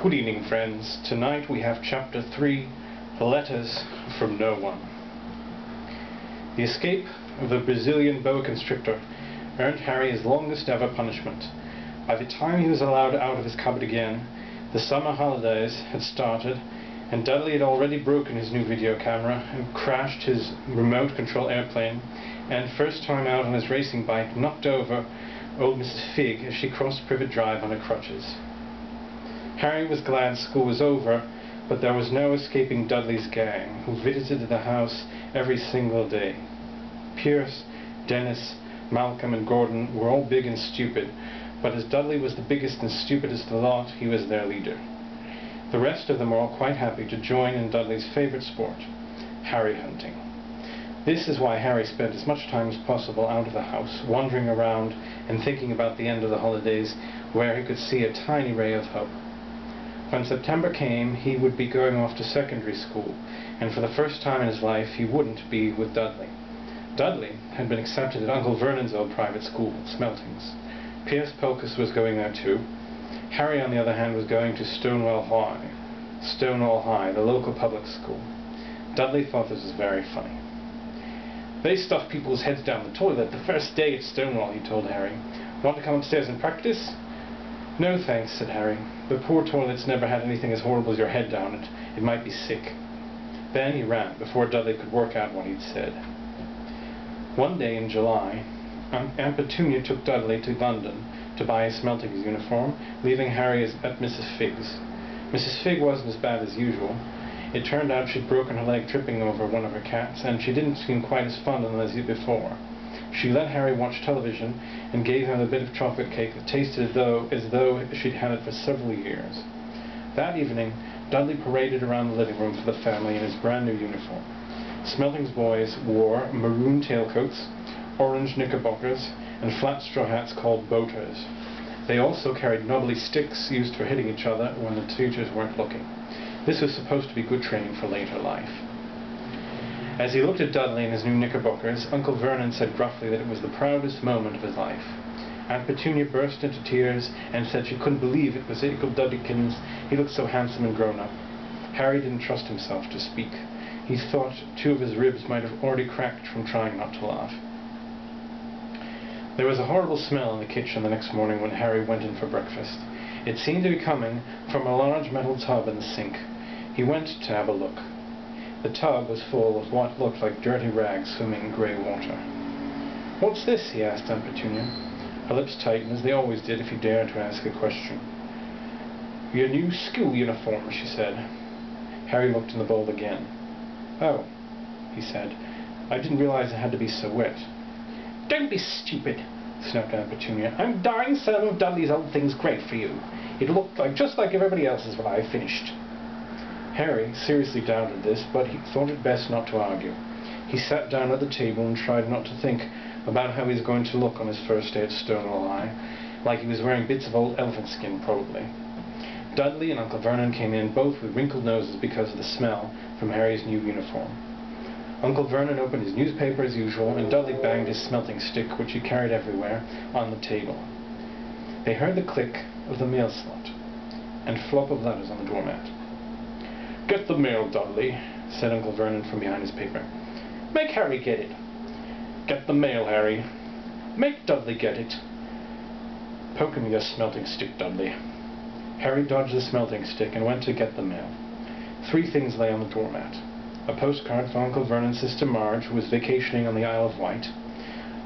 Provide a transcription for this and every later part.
Good evening, friends. Tonight we have Chapter 3, Letters from No One. The escape of the Brazilian boa constrictor earned Harry his longest ever punishment. By the time he was allowed out of his cupboard again, the summer holidays had started, and Dudley had already broken his new video camera and crashed his remote control airplane, and first time out on his racing bike knocked over old Mrs. Fig as she crossed Privet Drive on her crutches. Harry was glad school was over, but there was no escaping Dudley's gang, who visited the house every single day. Pierce, Dennis, Malcolm and Gordon were all big and stupid, but as Dudley was the biggest and stupidest of the lot, he was their leader. The rest of them were all quite happy to join in Dudley's favourite sport, Harry hunting. This is why Harry spent as much time as possible out of the house, wandering around and thinking about the end of the holidays, where he could see a tiny ray of hope. When September came, he would be going off to secondary school, and for the first time in his life he wouldn't be with Dudley. Dudley had been accepted at Uncle Vernon's old private school, Smeltings. Pierce Pocus was going there too. Harry, on the other hand, was going to Stonewall High, the local public school. Dudley thought this was very funny. "They stuff people's heads down the toilet the first day at Stonewall," he told Harry. "Want to come upstairs and practice?" "No thanks," said Harry. "The poor toilets never had anything as horrible as your head down it. It might be sick." Then he ran, before Dudley could work out what he'd said. One day in July, Aunt Petunia took Dudley to London to buy his Smeltings uniform, leaving Harry at Mrs. Fig's. Mrs. Fig wasn't as bad as usual. It turned out she'd broken her leg tripping over one of her cats, and she didn't seem quite as fun as before. She let Harry watch television and gave him a bit of chocolate cake that tasted as though she'd had it for several years. That evening, Dudley paraded around the living room for the family in his brand new uniform. Smeltings boys wore maroon tailcoats, orange knickerbockers, and flat straw hats called boaters. They also carried knobbly sticks used for hitting each other when the teachers weren't looking. This was supposed to be good training for later life. As he looked at Dudley in his new knickerbockers, Uncle Vernon said gruffly that it was the proudest moment of his life. Aunt Petunia burst into tears and said she couldn't believe it was Uncle Duddykins. He looked so handsome and grown up. Harry didn't trust himself to speak. He thought 2 of his ribs might have already cracked from trying not to laugh. There was a horrible smell in the kitchen the next morning when Harry went in for breakfast. It seemed to be coming from a large metal tub in the sink. He went to have a look. The tub was full of what looked like dirty rags swimming in grey water. "What's this?" he asked Aunt Petunia. Her lips tightened, as they always did if he dared to ask a question. "Your new school uniform," she said. Harry looked in the bowl again. "Oh," he said. "I didn't realize it had to be so wet." "Don't be stupid," snapped Aunt Petunia. "I'm dying some of Dudley's old things great for you. It looked just like everybody else's when I finished." Harry seriously doubted this, but he thought it best not to argue. He sat down at the table and tried not to think about how he was going to look on his first day at Stonewall High, like he was wearing bits of old elephant skin, probably. Dudley and Uncle Vernon came in, both with wrinkled noses because of the smell from Harry's new uniform. Uncle Vernon opened his newspaper as usual, and Dudley banged his smelting stick, which he carried everywhere, on the table. They heard the click of the mail slot and flop of letters on the doormat. "Get the mail, Dudley," said Uncle Vernon from behind his paper. "Make Harry get it." "Get the mail, Harry." "Make Dudley get it." "Poke him with your smelting stick, Dudley." Harry dodged the smelting stick and went to get the mail. 3 things lay on the doormat. A postcard from Uncle Vernon's sister Marge, who was vacationing on the Isle of Wight,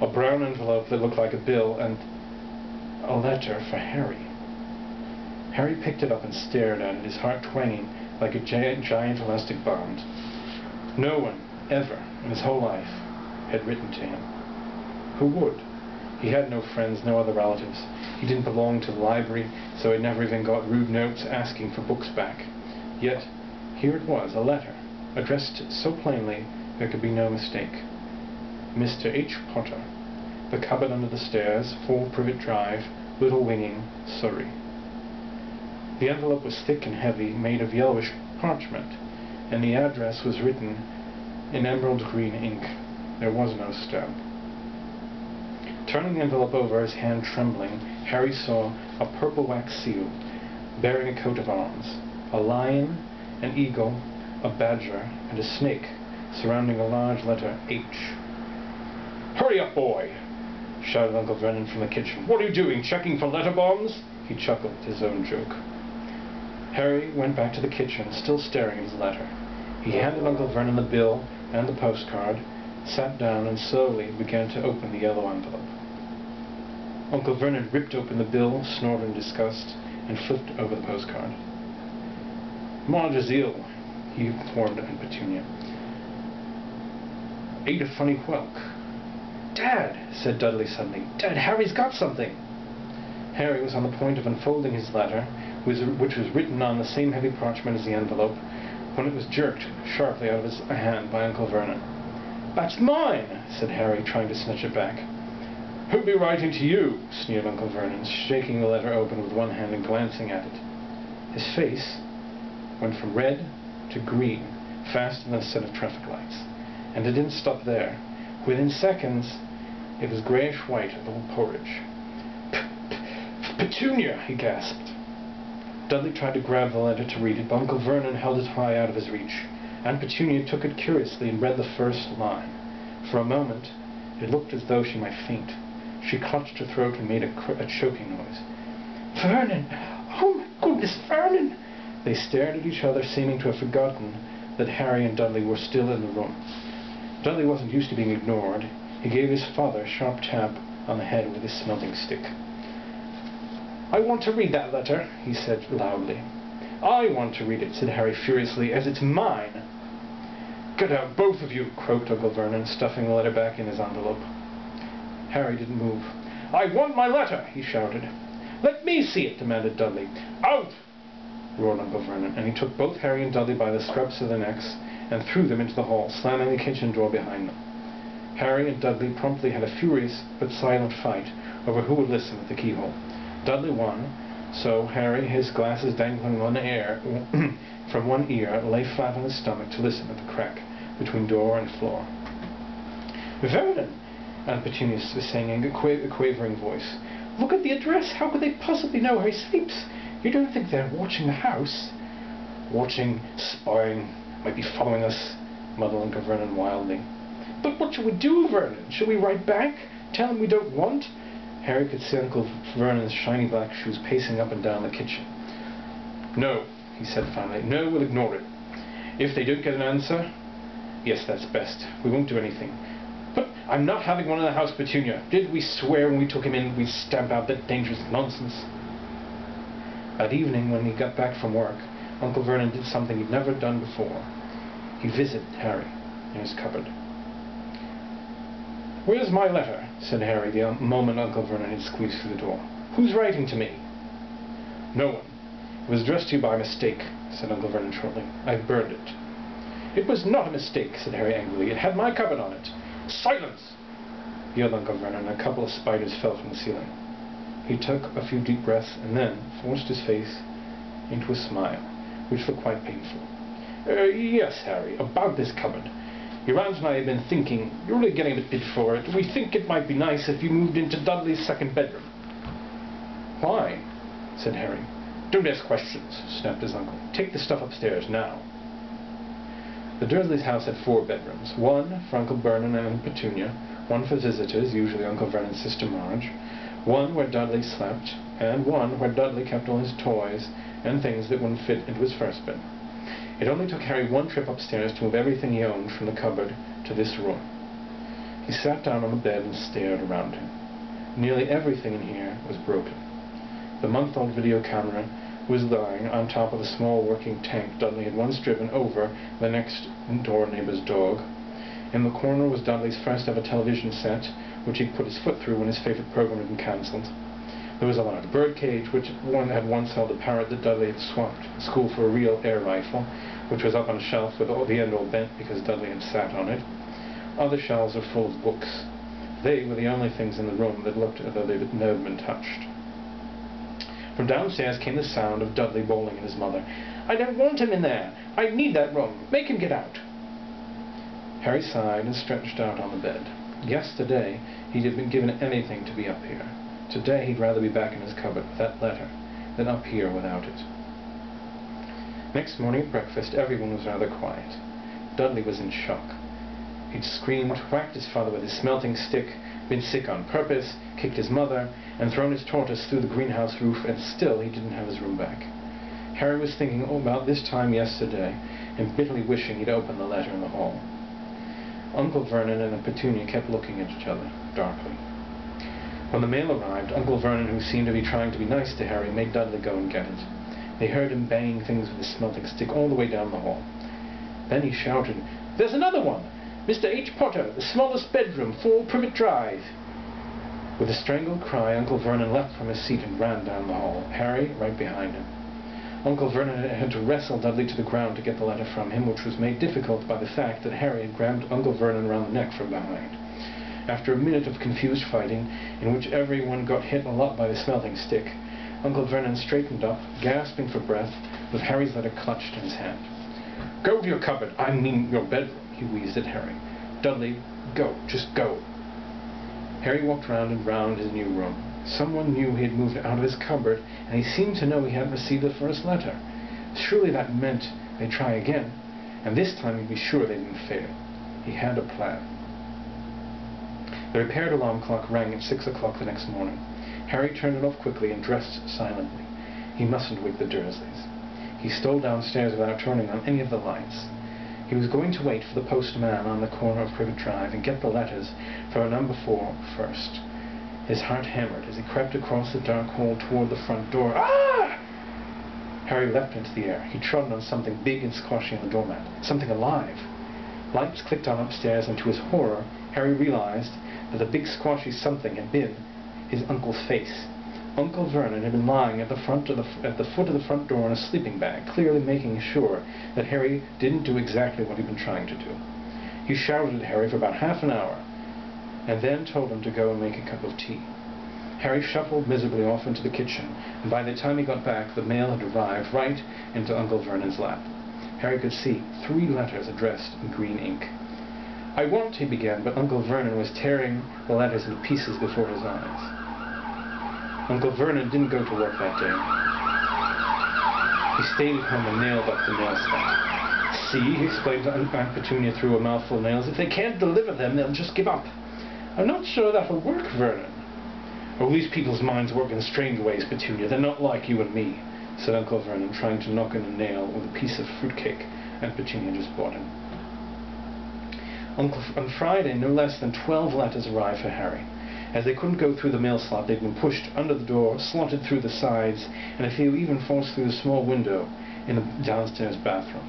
a brown envelope that looked like a bill, and a letter for Harry. Harry picked it up and stared at it, his heart twanging like a giant elastic bond. No one, ever, in his whole life, had written to him. Who would? He had no friends, no other relatives. He didn't belong to the library, so he never even got rude notes asking for books back. Yet, here it was, a letter, addressed so plainly there could be no mistake. Mr. H. Potter, The Cupboard Under the Stairs, 4 Privet Drive, Little Winging, Surrey. The envelope was thick and heavy, made of yellowish parchment, and the address was written in emerald green ink. There was no stamp. Turning the envelope over, his hand trembling, Harry saw a purple wax seal, bearing a coat of arms, a lion, an eagle, a badger, and a snake, surrounding a large letter H. "Hurry up, boy!" shouted Uncle Vernon from the kitchen. "What are you doing, checking for letter bombs?" He chuckled at his own joke. Harry went back to the kitchen, still staring at his letter. He handed Uncle Vernon the bill and the postcard, sat down and slowly began to open the yellow envelope. Uncle Vernon ripped open the bill, snorted in disgust, and flipped over the postcard. "Margesil," he informed Aunt Petunia. "Ate a funny whelk." "Dad," said Dudley suddenly. "Dad, Harry's got something." Harry was on the point of unfolding his letter, which was written on the same heavy parchment as the envelope, when it was jerked sharply out of his hand by Uncle Vernon. "That's mine," said Harry, trying to snatch it back. "Who'll be writing to you?" sneered Uncle Vernon, shaking the letter open with one hand and glancing at it. His face went from red to green, faster than a set of traffic lights. And it didn't stop there. Within seconds, it was greyish-white with all porridge. "Petunia!" he gasped. Dudley tried to grab the letter to read it, but Uncle Vernon held it high out of his reach. Aunt Petunia took it curiously and read the first line. For a moment, it looked as though she might faint. She clutched her throat and made a choking noise. "Vernon! Oh, my goodness, Vernon!" They stared at each other, seeming to have forgotten that Harry and Dudley were still in the room. Dudley wasn't used to being ignored. He gave his father a sharp tap on the head with his smelting stick. "I want to read that letter," he said loudly. "I want to read it," said Harry furiously, "as it's mine." "Get out, both of you," croaked Uncle Vernon, stuffing the letter back in his envelope. Harry didn't move. "I want my letter," he shouted. "Let me see it," demanded Dudley. "Out!" roared Uncle Vernon, and he took both Harry and Dudley by the scruffs of their necks and threw them into the hall, slamming the kitchen door behind them. Harry and Dudley promptly had a furious but silent fight over who would listen at the keyhole. Dudley won, so Harry, his glasses dangling from one ear, lay flat on his stomach to listen at the crack between door and floor. "Vernon," Aunt Petunia was saying in a quavering voice, "look at the address. How could they possibly know where he sleeps? You don't think they're watching the house?" "Watching, spying, might be following us," muttered Uncle Vernon wildly. "But what shall we do, Vernon? Shall we write back? Tell him we don't want?" Harry could see Uncle Vernon's shiny black shoes pacing up and down the kitchen. "No," he said finally. "No, we'll ignore it. If they don't get an answer, yes, that's best. We won't do anything. But I'm not having one in the house, Petunia. Did we swear when we took him in we'd stamp out that dangerous nonsense?" That evening, when he got back from work, Uncle Vernon did something he'd never done before. He visited Harry in his cupboard. "Where's my letter?" said Harry the moment Uncle Vernon had squeezed through the door. "Who's writing to me?" "No one. It was addressed to you by mistake," said Uncle Vernon shortly. "I burned it." "It was not a mistake," said Harry angrily. "It had my cupboard on it." "Silence!" yelled Uncle Vernon, and a couple of spiders fell from the ceiling. He took a few deep breaths and then forced his face into a smile, which looked quite painful. "Yes, Harry, about this cupboard. Your aunt and I have been thinking, you're really getting a bit big for it. We think it might be nice if you moved into Dudley's second bedroom." "Why?" said Harry. "Don't ask questions," snapped his uncle. "Take the stuff upstairs, now." The Dursleys' house had 4 bedrooms. One for Uncle Vernon and Aunt Petunia, one for visitors, usually Uncle Vernon's sister Marge, one where Dudley slept, and one where Dudley kept all his toys and things that wouldn't fit into his first bed. It only took Harry one trip upstairs to move everything he owned from the cupboard to this room. He sat down on the bed and stared around him. Nearly everything in here was broken. The month-old video camera was lying on top of a small working tank Dudley had once driven over the next-door neighbor's dog. In the corner was Dudley's first-ever television set, which he'd put his foot through when his favorite program had been cancelled. There was a large birdcage, which had once held a parrot that Dudley had swapped at school for a real air rifle, which was up on a shelf with the end all bent because Dudley had sat on it. Other shelves were full of books. They were the only things in the room that looked as though they'd never been touched. From downstairs came the sound of Dudley bawling at his mother. "I don't want him in there. I need that room. Make him get out." Harry sighed and stretched out on the bed. Yesterday, he'd have been given anything to be up here. Today, he'd rather be back in his cupboard with that letter, than up here without it. Next morning at breakfast, everyone was rather quiet. Dudley was in shock. He'd screamed, whacked his father with his smelting stick, been sick on purpose, kicked his mother, and thrown his tortoise through the greenhouse roof, and still he didn't have his room back. Harry was thinking about this time yesterday, and bitterly wishing he'd opened the letter in the hall. Uncle Vernon and Petunia kept looking at each other, darkly. When the mail arrived, Uncle Vernon, who seemed to be trying to be nice to Harry, made Dudley go and get it. They heard him banging things with his smelting stick all the way down the hall. Then he shouted, "There's another one! Mr. H. Potter, the smallest bedroom, 4 Privet Drive." With a strangled cry, Uncle Vernon leapt from his seat and ran down the hall, Harry right behind him. Uncle Vernon had to wrestle Dudley to the ground to get the letter from him, which was made difficult by the fact that Harry had grabbed Uncle Vernon round the neck from behind. After a minute of confused fighting, in which everyone got hit a lot by the smelting stick, Uncle Vernon straightened up, gasping for breath, with Harry's letter clutched in his hand. "Go to your cupboard, I mean your bedroom," he wheezed at Harry. "Dudley, go, just go." Harry walked round and round his new room. Someone knew he had moved out of his cupboard, and he seemed to know he hadn't received the first letter. Surely that meant they'd try again, and this time he'd be sure they didn't fail. He had a plan. The repaired alarm clock rang at 6 o'clock the next morning. Harry turned it off quickly and dressed silently. He mustn't wake the Dursleys. He stole downstairs without turning on any of the lights. He was going to wait for the postman on the corner of Privet Drive and get the letters for number 4 first. His heart hammered as he crept across the dark hall toward the front door. Ah! Harry leapt into the air. He trod on something big and squashy on the doormat. Something alive. Lights clicked on upstairs, and to his horror, Harry realized that the big squashy something had been his uncle's face. Uncle Vernon had been lying at the foot of the front door in a sleeping bag, clearly making sure that Harry didn't do exactly what he'd been trying to do. He shouted at Harry for about half an hour, and then told him to go and make a cup of tea. Harry shuffled miserably off into the kitchen, and by the time he got back, the mail had arrived right into Uncle Vernon's lap. Harry could see 3 letters addressed in green ink. "I want," he began, but Uncle Vernon was tearing the letters into pieces before his eyes. Uncle Vernon didn't go to work that day. He stayed at home and nailed up the mail slot. "See," he explained to Aunt Petunia through a mouthful of nails, "if they can't deliver them, they'll just give up." "I'm not sure that'll work, Vernon." "Oh, these people's minds work in strange ways, Petunia. They're not like you and me," said Uncle Vernon, trying to knock in a nail with a piece of fruitcake Aunt Petunia just bought him. On Friday, no less than 12 letters arrived for Harry. As they couldn't go through the mail slot, they'd been pushed under the door, slotted through the sides, and a few even forced through the small window in the downstairs bathroom.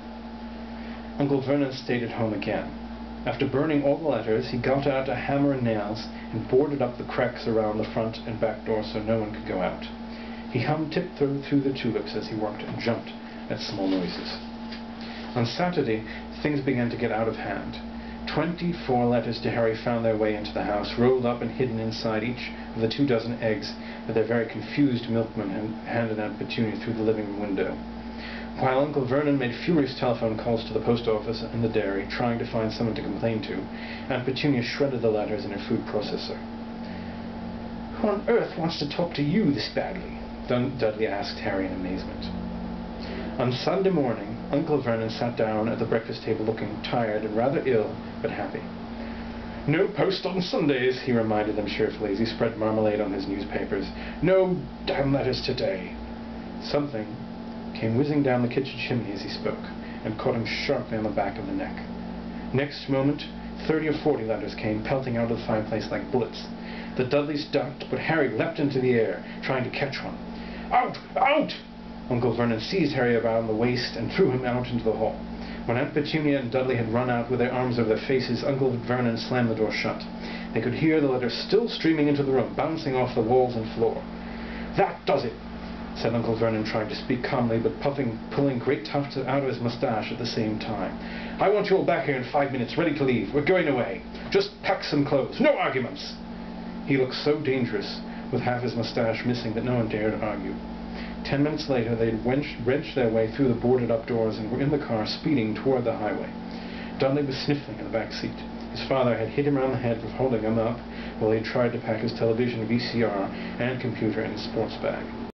Uncle Vernon stayed at home again. After burning all the letters, he got out a hammer and nails and boarded up the cracks around the front and back door so no one could go out. He hummed tiptoe through the tulips as he worked and jumped at small noises. On Saturday, things began to get out of hand. 24 letters to Harry found their way into the house, rolled up and hidden inside each of the 24 eggs that their very confused milkman had handed Aunt Petunia through the living room window. While Uncle Vernon made furious telephone calls to the post office and the dairy, trying to find someone to complain to, Aunt Petunia shredded the letters in her food processor. "Who on earth wants to talk to you this badly?" Dudley asked Harry in amazement. On Sunday morning, Uncle Vernon sat down at the breakfast table looking tired and rather ill, but happy. "No post on Sundays," he reminded them cheerfully as he spread marmalade on his newspapers. "No damn letters today." Something came whizzing down the kitchen chimney as he spoke, and caught him sharply on the back of the neck. Next moment, 30 or 40 letters came pelting out of the fireplace like bullets. The Dudleys ducked, but Harry leapt into the air, trying to catch one. "Out! Out!" Uncle Vernon seized Harry around the waist and threw him out into the hall. When Aunt Petunia and Dudley had run out with their arms over their faces, Uncle Vernon slammed the door shut. They could hear the letters still streaming into the room, bouncing off the walls and floor. "That does it," said Uncle Vernon, trying to speak calmly, but pulling great tufts out of his moustache at the same time. "I want you all back here in 5 minutes, ready to leave. We're going away. Just pack some clothes. No arguments." He looked so dangerous, with half his moustache missing, that no one dared argue. 10 minutes later, they had wrenched their way through the boarded-up doors and were in the car, speeding toward the highway. Dudley was sniffling in the back seat. His father had hit him around the head for holding him up while he tried to pack his television, VCR, and computer in his sports bag.